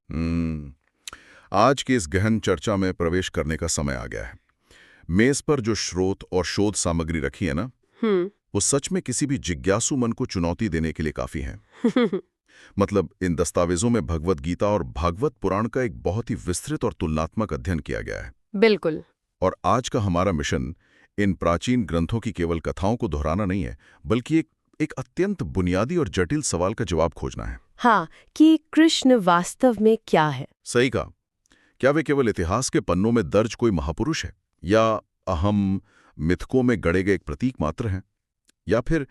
हम्म आज की इस गहन चर्चा में प्रवेश करने का समय आ गया है। मेज पर जो स्रोत और शोध सामग्री रखी है ना, हम्म। वो सच में किसी भी जिज्ञासु मन को चुनौती देने के लिए काफी है। मतलब इन दस्तावेजों में भगवत गीता और भागवत पुराण का एक बहुत ही विस्तृत और तुलनात्मक अध्ययन किया गया है। बिल्कुल। और आज का हमारा मिशन इन प्राचीन ग्रंथों की केवल कथाओं को दोहराना नहीं है, बल्कि एक अत्यंत बुनियादी और जटिल सवाल का जवाब खोजना है। हाँ, कि कृष्ण वास्तव में क्या है। सही कहा। क्या वे केवल इतिहास के पन्नों में दर्ज कोई महापुरुष है, या अहम मिथकों में गढ़े गए एक प्रतीक मात्र हैं, या फिर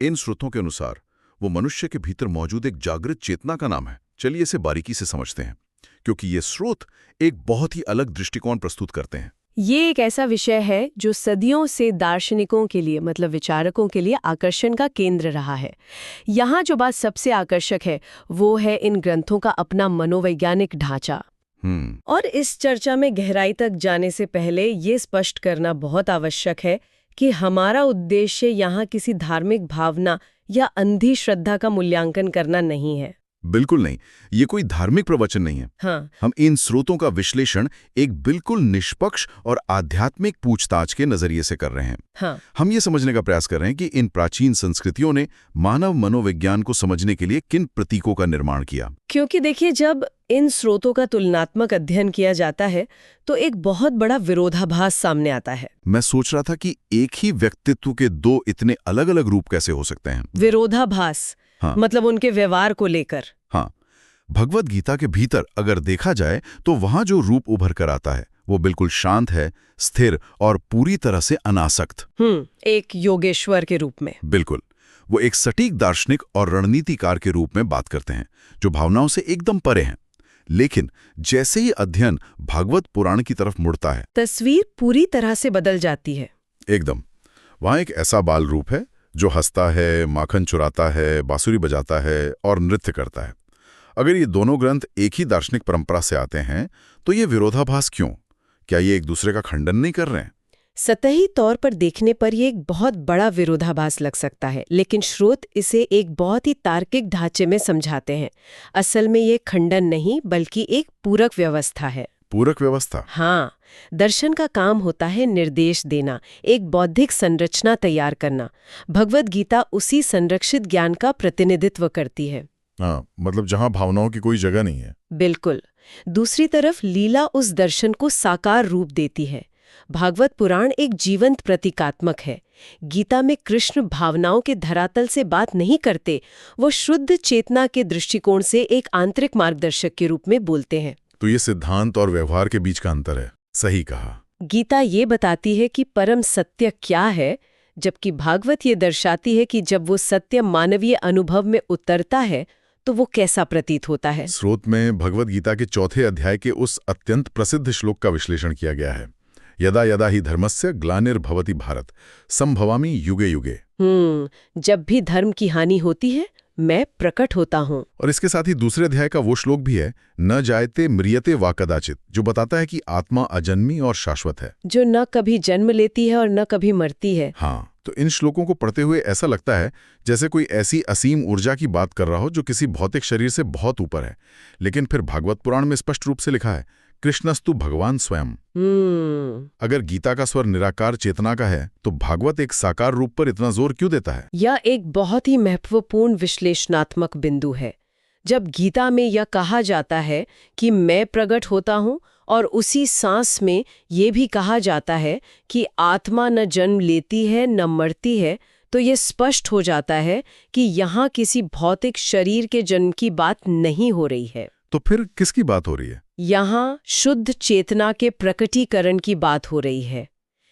इन स्रोतों के अनुसार वो मनुष्य के भीतर मौजूद एक जागृत चेतना का नाम है। चलिए इसे बारीकी से समझते हैं, क्योंकि ये स्रोत एक बहुत ही अलग दृष्टिकोण प्रस्तुत करते हैं। ये एक ऐसा विषय है जो सदियों से दार्शनिकों के लिए मतलब विचारकों के लिए आकर्षण का केंद्र रहा है। यहाँ जो बात सबसे आकर्षक है वो है इन ग्रंथों का अपना मनोवैज्ञानिक ढांचा। और इस चर्चा में गहराई तक जाने से पहले ये स्पष्ट करना बहुत आवश्यक है कि हमारा उद्देश्य यहाँ किसी धार्मिक भावना या अंधी श्रद्धा का मूल्यांकन करना नहीं है। बिल्कुल नहीं, ये कोई धार्मिक प्रवचन नहीं है। हाँ। हम इन स्रोतों का विश्लेषण एक बिल्कुल निष्पक्ष और आध्यात्मिक पूछताछ के नजरिए से कर रहे हैं। हाँ। हम ये समझने का प्रयास कर रहे हैं कि इन प्राचीन संस्कृतियों ने मानव मनोविज्ञान को समझने के लिए किन प्रतीकों का निर्माण किया। क्योंकि देखिए, जब इन स्रोतों का तुलनात्मक अध्ययन किया जाता है तो एक बहुत बड़ा विरोधाभास सामने आता है। मैं सोच रहा था कि एक ही व्यक्तित्व के दो इतने अलग अलग रूप कैसे हो सकते हैं। विरोधाभास। हाँ। मतलब उनके व्यवहार को लेकर। हाँ, भगवत गीता के भीतर अगर देखा जाए तो वहां जो रूप उभर कर आता है वो बिल्कुल शांत है, स्थिर और पूरी तरह से अनासक्त। एक योगेश्वर के रूप में। बिल्कुल, वो एक सटीक दार्शनिक और रणनीतिकार के रूप में बात करते हैं, जो भावनाओं से एकदम परे हैं। लेकिन जैसे ही अध्ययन भागवत पुराण की तरफ मुड़ता है, तस्वीर पूरी तरह से बदल जाती है। एकदम। वहां एक ऐसा बाल रूप है जो हंसता है, माखन चुराता है, बांसुरी बजाता है और नृत्य करता है। अगर ये दोनों ग्रंथ एक ही दार्शनिक परंपरा से आते हैं तो ये विरोधाभास क्यों? क्या ये एक दूसरे का खंडन नहीं कर रहे हैं? सतही तौर पर देखने पर ये एक बहुत बड़ा विरोधाभास लग सकता है, लेकिन स्रोत इसे एक बहुत ही तार्किक ढांचे में समझाते हैं। असल में ये खंडन नहीं बल्कि एक पूरक व्यवस्था है। पूरक व्यवस्था? हाँ, दर्शन का काम होता है निर्देश देना, एक बौद्धिक संरचना तैयार करना। भगवत गीता उसी संरक्षित ज्ञान का प्रतिनिधित्व करती है। हाँ, मतलब जहां भावनाओं की कोई जगह नहीं है। बिल्कुल। दूसरी तरफ लीला उस दर्शन को साकार रूप देती है। भागवत पुराण एक जीवंत प्रतीकात्मक है। गीता में कृष्ण भावनाओं के धरातल से बात नहीं करते, वो शुद्ध चेतना के दृष्टिकोण से एक आंतरिक मार्गदर्शक के रूप में बोलते हैं। तो ये सिद्धांत और व्यवहार के बीच का अंतर है। सही कहा। गीता ये बताती है कि परम सत्य क्या है, जबकि भागवत ये दर्शाती है कि जब वो सत्य मानवीय अनुभव में उतरता है तो वो कैसा प्रतीत होता है। स्रोत में भगवत गीता के 4थे अध्याय के उस अत्यंत प्रसिद्ध श्लोक का विश्लेषण किया गया है। यदा यदा ही धर्मस्य ग्लानिर्भवति भारत संभवामि युगे युगे। जब भी धर्म की हानि होती है मैं प्रकट होता हूँ। और इसके साथ ही दूसरे अध्याय का वो श्लोक भी है, न जायते म्रियते वा कदाचित, जो बताता है कि आत्मा अजन्मी और शाश्वत है, जो न कभी जन्म लेती है और न कभी मरती है। हाँ, तो इन श्लोकों को पढ़ते हुए ऐसा लगता है जैसे कोई ऐसी असीम ऊर्जा की बात कर रहा हो जो किसी भौतिक शरीर से बहुत ऊपर है। लेकिन फिर भागवत पुराण में स्पष्ट रूप से लिखा है, कृष्णस्तु भगवान स्वयं। अगर गीता का स्वर निराकार चेतना का है तो भागवत एक साकार रूप पर इतना जोर क्यों देता है? यह एक बहुत ही महत्वपूर्ण विश्लेषणात्मक बिंदु है। जब गीता में यह कहा जाता है कि मैं प्रकट होता हूँ और उसी सांस में ये भी कहा जाता है कि आत्मा न जन्म लेती है न मरती है, तो ये स्पष्ट हो जाता है कि यहाँ किसी भौतिक शरीर के जन्म की बात नहीं हो रही है। तो फिर किसकी बात हो रही है? यहाँ शुद्ध चेतना के प्रकटीकरण की बात हो रही है।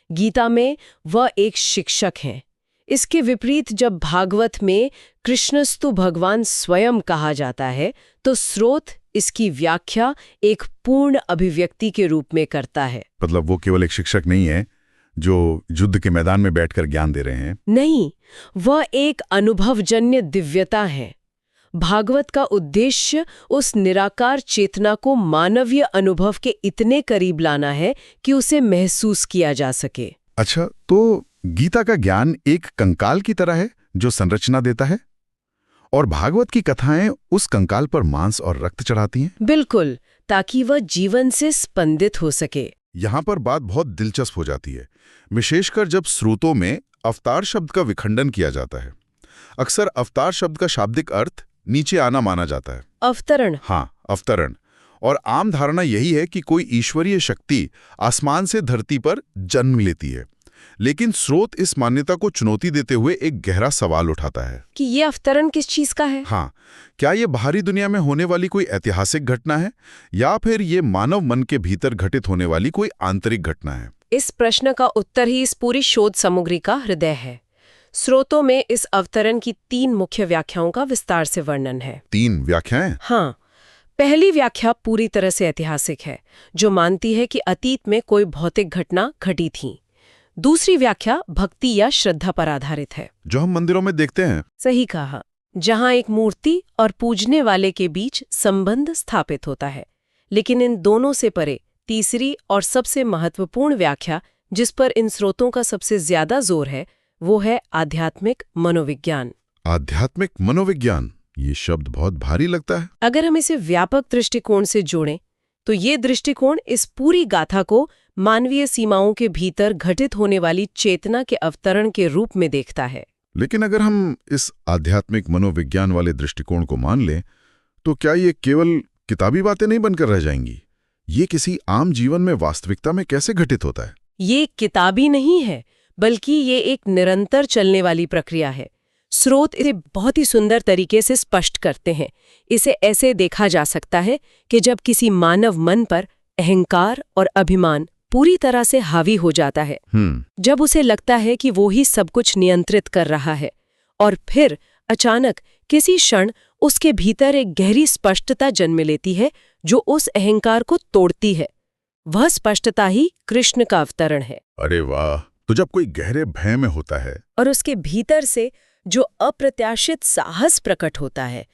गीता में वह एक शिक्षक हैं। इसके विपरीत जब भागवत में कृष्णस्तु भगवान स्वयं कहा जाता है तो स्रोत इसकी व्याख्या एक पूर्ण अभिव्यक्ति के रूप में करता है। मतलब वो केवल एक शिक्षक नहीं है जो युद्ध के मैदान में बैठकर ज्ञान दे रहे हैं। नहीं, वह एक अनुभवजन्य दिव्यता है। भागवत का उद्देश्य उस निराकार चेतना को मानवीय अनुभव के इतने करीब लाना है कि उसे महसूस किया जा सके। अच्छा, तो गीता का ज्ञान एक कंकाल की तरह है जो संरचना देता है, और भागवत की कथाएं उस कंकाल पर मांस और रक्त चढ़ाती हैं। बिल्कुल, ताकि वह जीवन से स्पंदित हो सके। यहाँ पर बात बहुत दिलचस्प हो जाती है, विशेषकर जब स्रोतों में अवतार शब्द का विखंडन किया जाता है। अक्सर अवतार शब्द का शाब्दिक अर्थ नीचे आना माना जाता है। अवतरण। हाँ, अवतरण। और आम धारणा यही है कि कोई ईश्वरीय शक्ति आसमान से धरती पर जन्म लेती है। लेकिन स्रोत इस मान्यता को चुनौती देते हुए एक गहरा सवाल उठाता है कि ये अवतरण किस चीज का है? हाँ, क्या ये बाहरी दुनिया में होने वाली कोई ऐतिहासिक घटना है या फिर ये मानव मन के भीतर घटित होने वाली कोई आंतरिक घटना है? इस प्रश्न का उत्तर ही इस पूरी शोध सामग्री का हृदय है। स्रोतों में इस अवतरण की 3 मुख्य व्याख्याओं का विस्तार से वर्णन है। 3 व्याख्याएं? हाँ। पहली व्याख्या पूरी तरह से ऐतिहासिक है, जो मानती है कि अतीत में कोई भौतिक घटना घटी थी। दूसरी व्याख्या भक्ति या श्रद्धा पर आधारित है, जो हम मंदिरों में देखते हैं। सही कहा, जहां एक मूर्ति और पूजने वाले के बीच संबंध स्थापित होता है। लेकिन इन दोनों से परे तीसरी और सबसे महत्वपूर्ण व्याख्या, जिस पर इन स्रोतों का सबसे ज्यादा जोर है, वो है आध्यात्मिक मनोविज्ञान। आध्यात्मिक मनोविज्ञान, ये शब्द बहुत भारी लगता है। अगर हम इसे व्यापक दृष्टिकोण से जोड़ें, तो ये दृष्टिकोण इस पूरी गाथा को मानवीय सीमाओं के भीतर घटित होने वाली चेतना के अवतरण के रूप में देखता है। लेकिन अगर हम इस आध्यात्मिक मनोविज्ञान वाले दृष्टिकोण को मान लें, तो क्या ये केवल किताबी बातें नहीं बनकर रह जाएंगी? ये किसी आम जीवन में वास्तविकता में कैसे घटित होता है? ये किताबी नहीं है, बल्कि ये एक निरंतर चलने वाली प्रक्रिया है। स्रोत इसे बहुत ही सुंदर तरीके से स्पष्ट करते हैं। इसे ऐसे देखा जा सकता है कि जब किसी मानव मन पर अहंकार और अभिमान पूरी तरह से हावी हो जाता है, जब उसे लगता है कि वो ही सब कुछ नियंत्रित कर रहा है, और फिर अचानक किसी क्षण उसके भीतर एक गहरी स्पष्टता जन्म लेती है जो उस अहंकार को तोड़ती है। वह स्पष्टता ही कृष्ण का अवतरण है। अरे वाह! तो जब कोई गहरे भय में होता है और उसके भीतर से जो अप्रत्याशित साहस प्रकट होता है,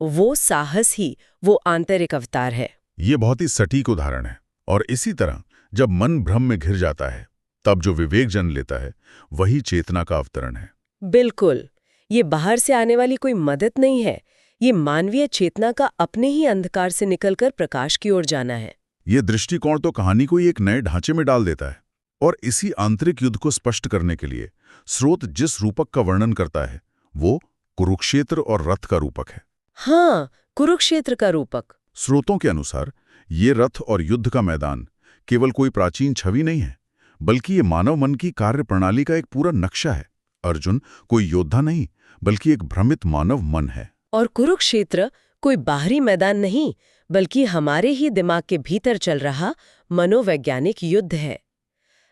वो साहस ही वो आंतरिक अवतार है। ये बहुत ही सटीक उदाहरण है। और इसी तरह जब मन भ्रम में घिर जाता है, तब जो विवेक जन्म लेता है, वही चेतना का अवतरण है। बिल्कुल, ये बाहर से आने वाली कोई मदद नहीं है। ये मानवीय चेतना का अपने ही अंधकार से निकलकर प्रकाश की ओर जाना है। ये दृष्टिकोण तो कहानी को एक नए ढांचे में डाल देता है। और इसी आंतरिक युद्ध को स्पष्ट करने के लिए स्रोत जिस रूपक का वर्णन करता है, वो कुरुक्षेत्र और रथ का रूपक है। हाँ, कुरुक्षेत्र का रूपक। स्रोतों के अनुसार ये रथ और युद्ध का मैदान केवल कोई प्राचीन छवि नहीं है, बल्कि ये मानव मन की कार्य प्रणाली का एक पूरा नक्शा है। अर्जुन कोई योद्धा नहीं, बल्कि एक भ्रमित मानव मन है। और कुरुक्षेत्र कोई बाहरी मैदान नहीं, बल्कि हमारे ही दिमाग के भीतर चल रहा मनोवैज्ञानिक युद्ध है।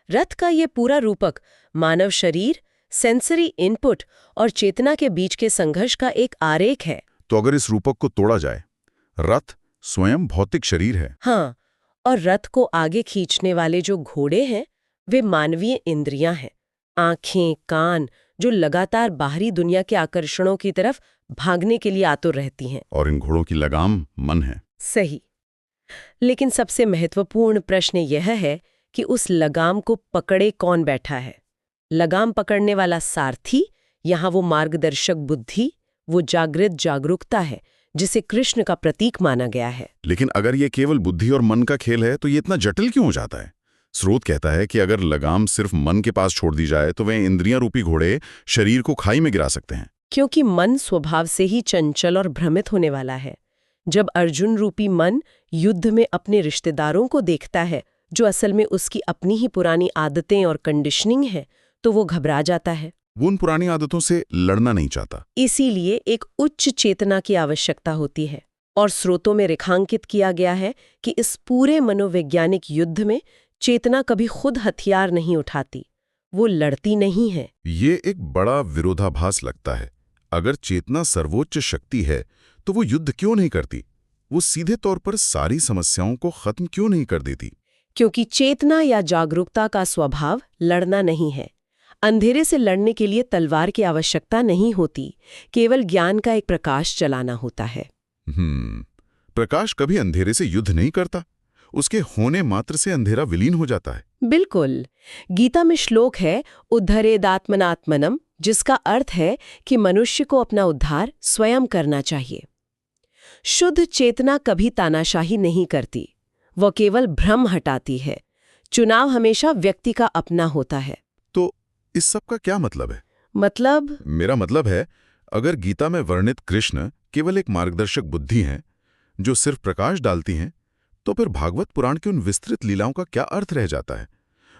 रथ का ये पूरा रूपक मानव शरीर, सेंसरी इनपुट और चेतना के बीच के संघर्ष का एक आरेख है। तो अगर इस रूपक को तोड़ा जाए, रथ स्वयं भौतिक शरीर है। हाँ, और रथ को आगे खींचने वाले जो घोड़े हैं, वे मानवीय इंद्रियां हैं। आंखें, कान, जो लगातार बाहरी दुनिया के आकर्षणों की तरफ भागने के लिए आतुर रहती हैं। और इन घोड़ों की लगाम मन है। सही। लेकिन सबसे महत्वपूर्ण प्रश्न यह है कि उस लगाम को पकड़े कौन बैठा है? लगाम पकड़ने वाला सारथी, यहाँ वो मार्गदर्शक बुद्धि, वो जागृत जागरूकता है जिसे कृष्ण का प्रतीक माना गया है। लेकिन अगर ये केवल बुद्धि और मन का खेल है, तो ये इतना जटिल क्यों हो जाता है? स्रोत कहता है कि अगर लगाम सिर्फ मन के पास छोड़ दी जाए, तो वे इंद्रियां रूपी घोड़े शरीर को खाई में गिरा सकते हैं। क्योंकि मन स्वभाव से ही चंचल और भ्रमित होने वाला है। जब अर्जुन रूपी मन युद्ध में अपने रिश्तेदारों को देखता है, जो असल में उसकी अपनी ही पुरानी आदतें और कंडीशनिंग है, तो वो घबरा जाता है। वो उन पुरानी आदतों से लड़ना नहीं चाहता। इसीलिए एक उच्च चेतना की आवश्यकता होती है। और स्रोतों में रेखांकित किया गया है कि इस पूरे मनोवैज्ञानिक युद्ध में चेतना कभी खुद हथियार नहीं उठाती, वो लड़ती नहीं है। ये एक बड़ा विरोधाभास लगता है। अगर चेतना सर्वोच्च शक्ति है, तो वो युद्ध क्यों नहीं करती? वो सीधे तौर पर सारी समस्याओं को खत्म क्यों नहीं कर देती? क्योंकि चेतना या जागरूकता का स्वभाव लड़ना नहीं है। अंधेरे से लड़ने के लिए तलवार की आवश्यकता नहीं होती, केवल ज्ञान का एक प्रकाश चलाना होता है। प्रकाश कभी अंधेरे से युद्ध नहीं करता, उसके होने मात्र से अंधेरा विलीन हो जाता है। बिल्कुल। गीता में श्लोक है, उद्धरेदात्मनात्मनम जिसका अर्थ है कि मनुष्य को अपना उद्धार स्वयं करना चाहिए। शुद्ध चेतना कभी तानाशाही नहीं करती, वो केवल भ्रम हटाती है। चुनाव हमेशा व्यक्ति का अपना होता है। तो इस सब का क्या मतलब है? मतलब मेरा मतलब है, अगर गीता में वर्णित कृष्ण केवल एक मार्गदर्शक बुद्धि हैं जो सिर्फ प्रकाश डालती हैं, तो फिर भागवत पुराण की उन विस्तृत लीलाओं का क्या अर्थ रह जाता है?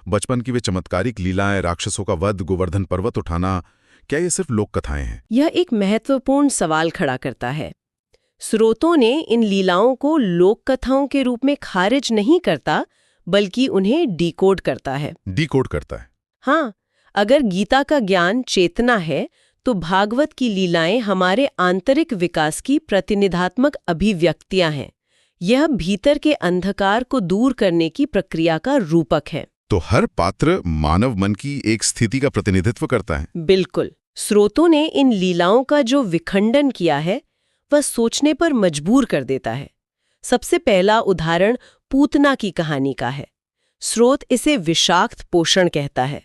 बचपन की वे चमत्कारिक लीलाएं, राक्षसों का वध, गोवर्धन पर्वत उठाना, क्या ये सिर्फ लोक कथाएं हैं? यह एक महत्वपूर्ण सवाल खड़ा करता है। स्रोतों ने इन लीलाओं को लोक कथाओं के रूप में खारिज नहीं करता, बल्कि उन्हें डिकोड करता है। डिकोड करता है। हाँ, अगर गीता का ज्ञान चेतना है, तो भागवत की लीलाएं हमारे आंतरिक विकास की प्रतिनिधात्मक अभिव्यक्तियां हैं। यह भीतर के अंधकार को दूर करने की प्रक्रिया का रूपक है। तो हर पात्र मानव मन की एक स्थिति का प्रतिनिधित्व करता है। बिल्कुल। स्रोतों ने इन लीलाओं का जो विखंडन किया है, वह सोचने पर मजबूर कर देता है। सबसे पहला उदाहरण पूतना की कहानी का है। स्रोत इसे विषाक्त पोषण कहता है।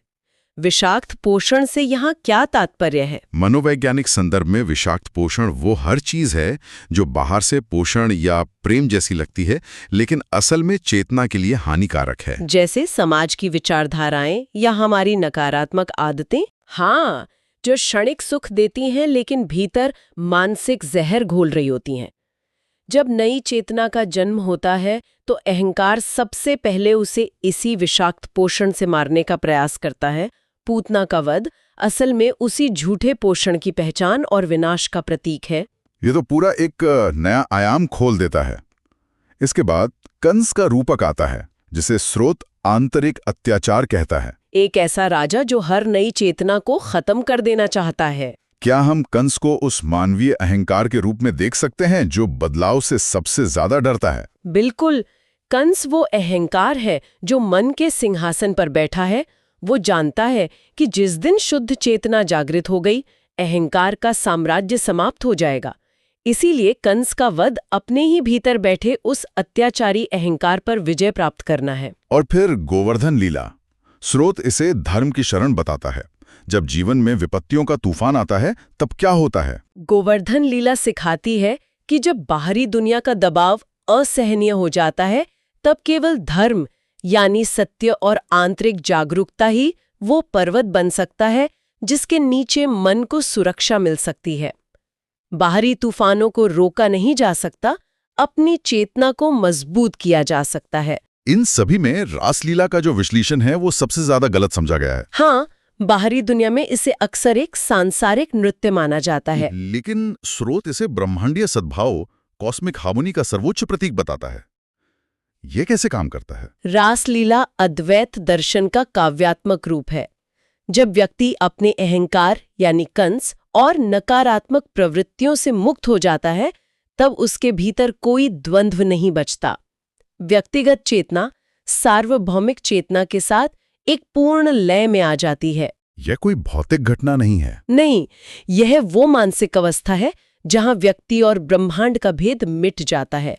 विषाक्त पोषण से यहाँ क्या तात्पर्य है? मनोवैज्ञानिक संदर्भ में विषाक्त पोषण वो हर चीज है जो बाहर से पोषण या प्रेम जैसी लगती है, लेकिन असल में चेतना के लिए हानिकारक है। जैसे समाज की विचारधाराएं या हमारी नकारात्मक आदतें। हाँ, जो क्षणिक सुख देती हैं लेकिन भीतर मानसिक जहर घोल रही होती हैं। जब नई चेतना का जन्म होता है, तो अहंकार सबसे पहले उसे इसी विषाक्त पोषण से मारने का प्रयास करता है। पूतना का वध असल में उसी झूठे पोषण की पहचान और विनाश का प्रतीक है। ये तो पूरा एक नया आयाम खोल देता है। इसके बाद कंस का रूपक आता है, जिसे स्रोत आंतरिक अत्याचार कहता है। एक ऐसा राजा जो हर नई चेतना को खत्म कर देना चाहता है। क्या हम कंस को उस मानवीय अहंकार के रूप में देख सकते हैं जो बदलाव से सबसे ज्यादा डरता है? बिल्कुल। कंस वो अहंकार है जो मन के सिंहासन पर बैठा है। वो जानता है कि जिस दिन शुद्ध चेतना जागृत हो गई, अहंकार का साम्राज्य समाप्त हो जाएगा। इसीलिए कंस का वध अपने ही भीतर बैठे उस अत्याचारी अहंकार पर विजय प्राप्त करना है। और फिर गोवर्धन लीला, स्रोत इसे धर्म की शरण बताता है। जब जीवन में विपत्तियों का तूफान आता है, तब क्या होता है? गोवर्धन लीला सिखाती है कि जब बाहरी दुनिया का दबाव असहनीय हो जाता है, तब केवल धर्म यानी सत्य और आंतरिक जागरूकता ही वो पर्वत बन सकता है जिसके नीचे मन को सुरक्षा मिल सकती है। बाहरी तूफानों को रोका नहीं जा सकता, अपनी चेतना को मजबूत किया जा सकता है। इन सभी में रासलीला का जो विश्लेषण है वो सबसे ज्यादा गलत समझा गया है। हाँ, बाहरी दुनिया में इसे अक्सर एक सांसारिक नृत्य माना जाता है, लेकिन स्रोत इसे ब्रह्मांडीय सद्भाव, कॉस्मिक हार्मोनी का सर्वोच्च प्रतीक बताता है। यह कैसे काम करता है? रासलीला अद्वैत दर्शन का काव्यात्मक रूप है। जब व्यक्ति अपने अहंकार यानी कंस और नकारात्मक प्रवृत्तियों से मुक्त हो जाता है, तब उसके भीतर कोई द्वंद्व नहीं बचता। व्यक्तिगत चेतना सार्वभौमिक चेतना के साथ एक पूर्ण लय में आ जाती है। यह कोई भौतिक घटना नहीं है। नहीं, यह वो मानसिक अवस्था है जहां व्यक्ति और ब्रह्मांड का भेद मिट जाता है।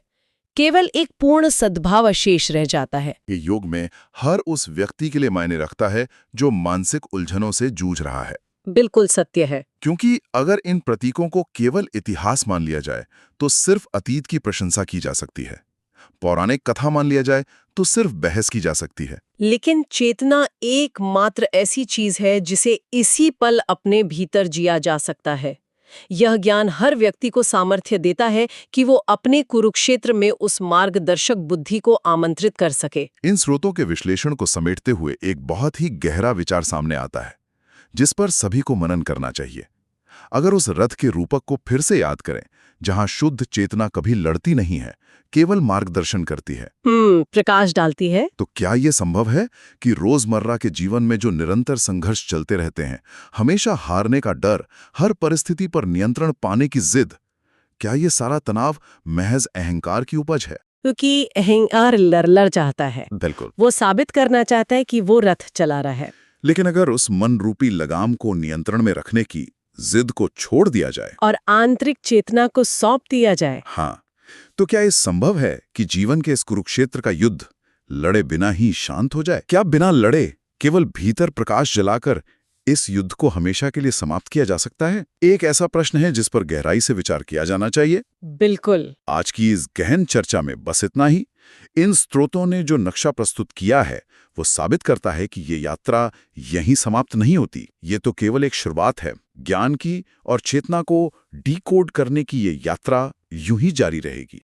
केवल एक पूर्ण सद्भाव अशेष रह जाता है। ये योग में हर उस व्यक्ति के लिए मायने रखता है जो मानसिक उलझनों से जूझ रहा है। बिल्कुल सत्य है। क्योंकि अगर इन प्रतीकों को केवल इतिहास मान लिया जाए तो सिर्फ अतीत की प्रशंसा की जा सकती है, पौराणिक कथा मान लिया जाए तो सिर्फ बहस की जा सकती है। लेकिन चेतना एकमात्र ऐसी चीज है जिसे इसी पल अपने भीतर जिया जा सकता है। यह ज्ञान हर व्यक्ति को सामर्थ्य देता है कि वो अपने कुरुक्षेत्र में उस मार्गदर्शक बुद्धि को आमंत्रित कर सके। इन स्रोतों के विश्लेषण को समेटते हुए एक बहुत ही गहरा विचार सामने आता है, जिस पर सभी को मनन करना चाहिए। अगर उस रथ के रूपक को फिर से याद करें, जहां शुद्ध चेतना कभी लड़ती नहीं है, केवल मार्गदर्शन करती है, प्रकाश डालती है, तो क्या यह संभव है कि रोजमर्रा के जीवन में जो निरंतर संघर्ष चलते रहते हैं, हमेशा हारने का डर, हर परिस्थिति पर नियंत्रण पाने की जिद, क्या ये सारा तनाव महज अहंकार की उपज है? क्योंकि अहंकार लड़ चाहता है। बिल्कुल। वो साबित करना चाहता है कि वो रथ चला रहा है। लेकिन अगर उस मन रूपी लगाम को नियंत्रण में रखने की जिद को छोड़ दिया जाए और आंतरिक चेतना को सौंप दिया जाए, हाँ, तो क्या ये संभव है कि जीवन के इस कुरुक्षेत्र का युद्ध लड़े बिना ही शांत हो जाए? क्या बिना लड़े केवल भीतर प्रकाश जलाकर इस युद्ध को हमेशा के लिए समाप्त किया जा सकता है? एक ऐसा प्रश्न है जिस पर गहराई से विचार किया जाना चाहिए। बिल्कुल। आज की इस गहन चर्चा में बस इतना ही। इन स्रोतों ने जो नक्शा प्रस्तुत किया है वो साबित करता है कि ये यात्रा यहीं समाप्त नहीं होती। ये तो केवल एक शुरुआत है। ज्ञान की और चेतना को डिकोड करने की ये यात्रा यूं ही जारी रहेगी।